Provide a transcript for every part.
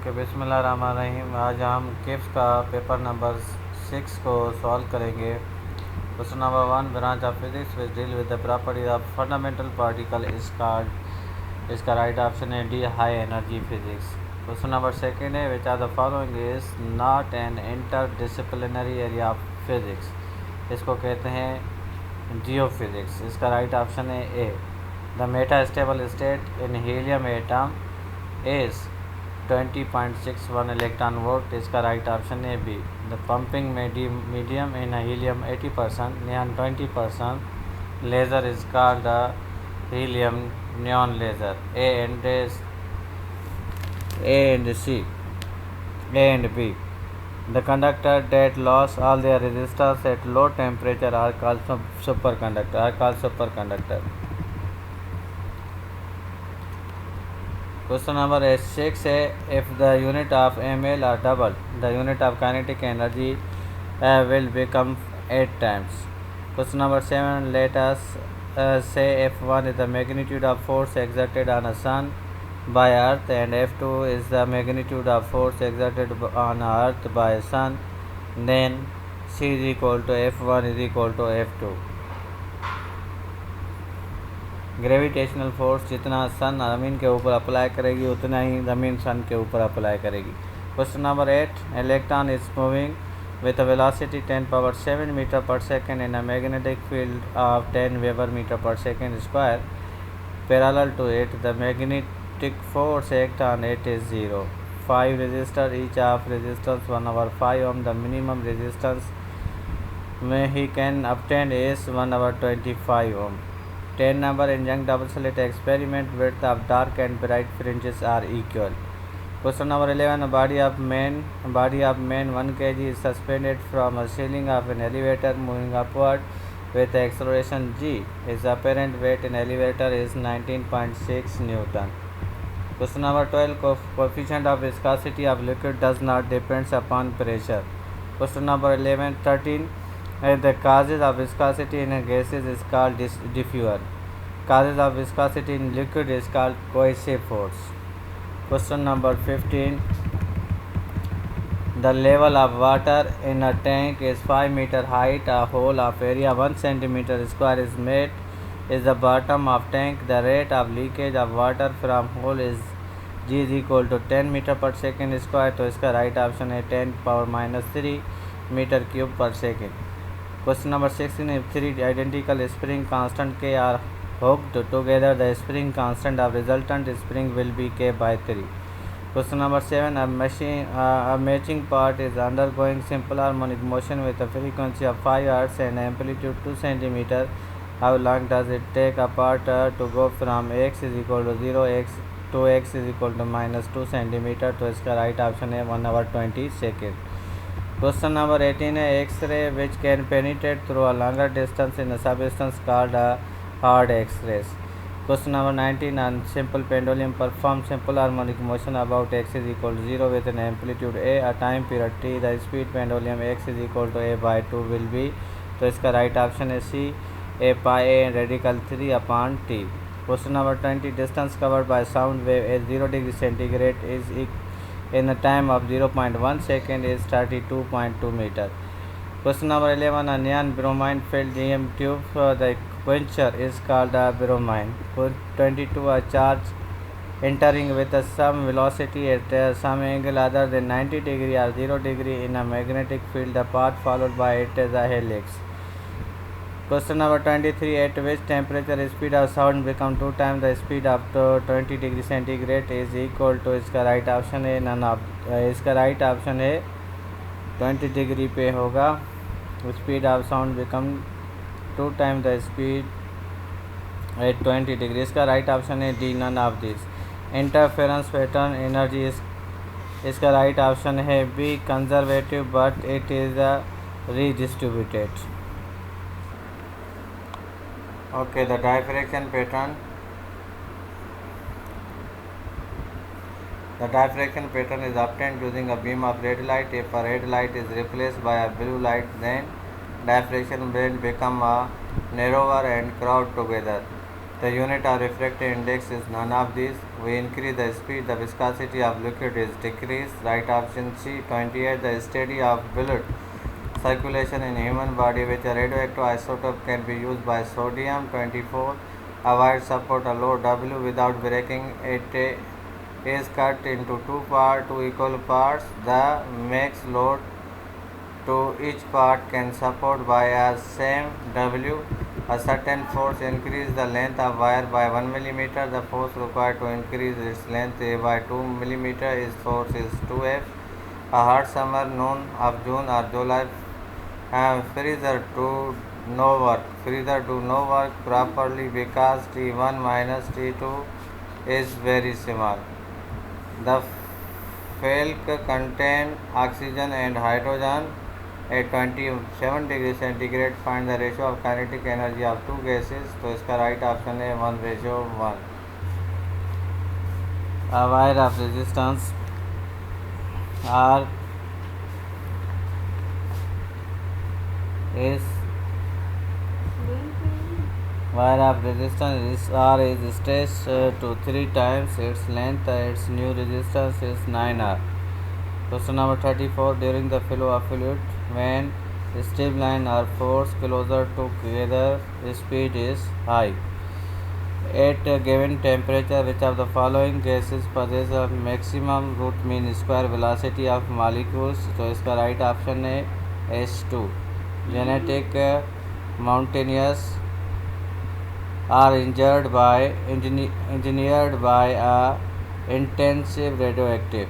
Okay, बिस्मिल्लाहिर्रहमानिर्रहीम। आज हम किफ्स का पेपर नंबर 6 को सॉल्व करेंगे। Question number 1, branch of physics which deal with the properties of fundamental particle is called. इसका राइट ऑप्शन है D, high energy physics. Question number 2 है, which are the following is not an interdisciplinary area of physics. इसको कहते हैं geophysics. इसका right option है A, the metastable state in helium atom is 20.61 electron volt. इसका right option है B, the pumping medium in helium 80%, neon 20%, laser is called the helium neon laser. A and B. The conductor that lost all their resistance at low temperature are called superconductor. Question number 6 है, if the unit of ml are doubled, the unit of kinetic energy will become 8 times. Question number 7, let us say F1 is the magnitude of force exerted on a sun by earth and F2 is the magnitude of force exerted on earth by sun, then C is equal to F1 is equal to F2. Gravitational force जितना सन ज़मीन के ऊपर apply करेगी उतना ही ज़मीन सन के ऊपर apply करेगी। Question number 8, electron is moving with a velocity 10⁻7 metre per second in a magnetic field of 10 weber metre per second square parallel to it. The magnetic force act on it is 0. 5 resistor, each of resistance 1/5 ohm. The minimum resistance he can obtain is 1/25 ohm. 10 number, in young double slit experiment width of dark and bright fringes are equal. Question number 11, a body of man 1 kg is suspended from a ceiling of an elevator moving upward with acceleration g. Its apparent weight in elevator is 19.6 Newton. Question number 12, coefficient of viscosity of liquid does not depends upon pressure. Question number 13, the causes of viscosity in a gases is called diffusion. Causes of viscosity in liquid is called coercive force. Question number 15, the level of water in a tank is 5 meter height. A hole of area 1 centimeter square is made is the bottom of tank. The rate of leakage of water from hole is G is equal to 10 meter per second square. तो इसका right option है 10⁻³ metre cube पर second. Question number 16, if 3 identical spring constant K are hooked together, the spring constant of resultant spring will be K by 3. Question number 7, a matching part is undergoing simple harmonic motion with a frequency of 5 Hz and amplitude 2 cm. How long does it take a part to go from x is equal to 0 to x is equal to -2 cm? तो इसका right option है 1/20 second. Question number 18 है, X-ray which can penetrate through a longer distance in a substance called a hard X-rays. Question number 19, on simple pendulum perform simple harmonic motion about x is equal to 0 with an amplitude a time period t. The speed pendulum x is equal to a by 2 will be. तो इसका right option है सी, a pi a radical 3/t. Question number 20, distance covered by sound wave at 0 degree centigrade is in a time of 0.1 second is 32.2 meter. Question number 11, a neon bromine filled GM tube, the quencher is called a bromine. 22, a charge entering with some velocity at some angle other than 90 degree or 0 degree in a magnetic field, the path followed by it is a helix. Question number 23, at which temperature speed of sound become 2 times the speed of 20 degree centigrade is equal to. इसका right option है none of. इसका right option है 20 degree पे होगा speed of sound become 2 time the speed at 20 degree. इसका right option है D, none of this. Interference pattern energy इसका right option है B, conservative but it is redistributed. Okay, the diffraction pattern. The diffraction pattern is obtained using a beam of red light. If a red light is replaced by a blue light, then diffraction band become a narrower and crowd together. The unit of refractive index is none of these. We increase the speed, the viscosity of liquid is decreased. Right option C. 28. The study of blood circulation in human body with a radioactive isotope can be used by sodium. 24. Avoid support a load W without breaking it is cut into two equal parts. The max load to each part can support by a same W. A certain force increases the length of wire by 1 millimeter. The force required to increase its length by 2 millimeter is force is 2F. A hot summer noon of June or July freezer do no work. Freezer do no work properly because T1 minus T2 is very small. The Falk contain oxygen and hydrogen at 27 degrees centigrade. Find the ratio of kinetic energy of two gases. तो इसका right option है 1:1. A wire of resistance R is wire of resistance R is stretched to 3 times its length. Its new resistance is 9R. Question number 34. During the flow of fluid, when streamline are forced closer together, speed is high. At a given temperature, which of the following gases possess a maximum root mean square velocity of molecules? तो इसका right option है H2. Genetic mountaineers are engineered by a intensive radioactive.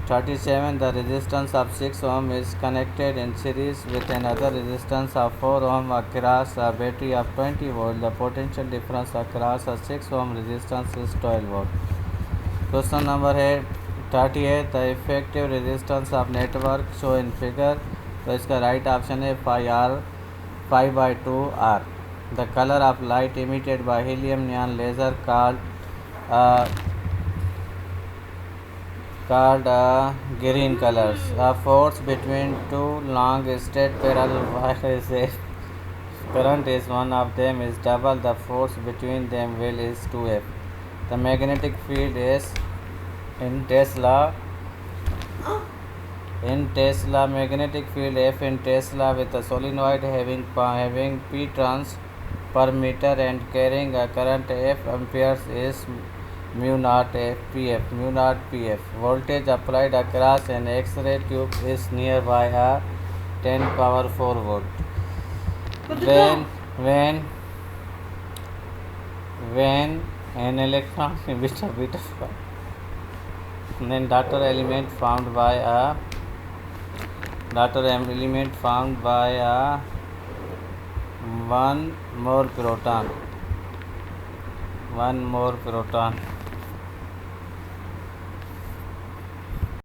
37. The resistance of 6 ohm is connected in series with another resistance of 4 ohm across a battery of 20 volt. The potential difference across a 6 ohm resistance is 12 volt. Question number 38. The effective resistance of network show in figure. तो इसका right option है 5/2R. The color of light emitted by helium neon laser called green colors. A force between two long straight parallel wires is current is one of them is double the force between them will is 2F. The magnetic field is in Tesla magnetic field F in Tesla with a solenoid having P turns per meter and carrying a current F amperes is mu naught PF. Voltage applied across an X-ray tube is nearby a 10 power 4 volt. When an electron then daughter element found by a one more proton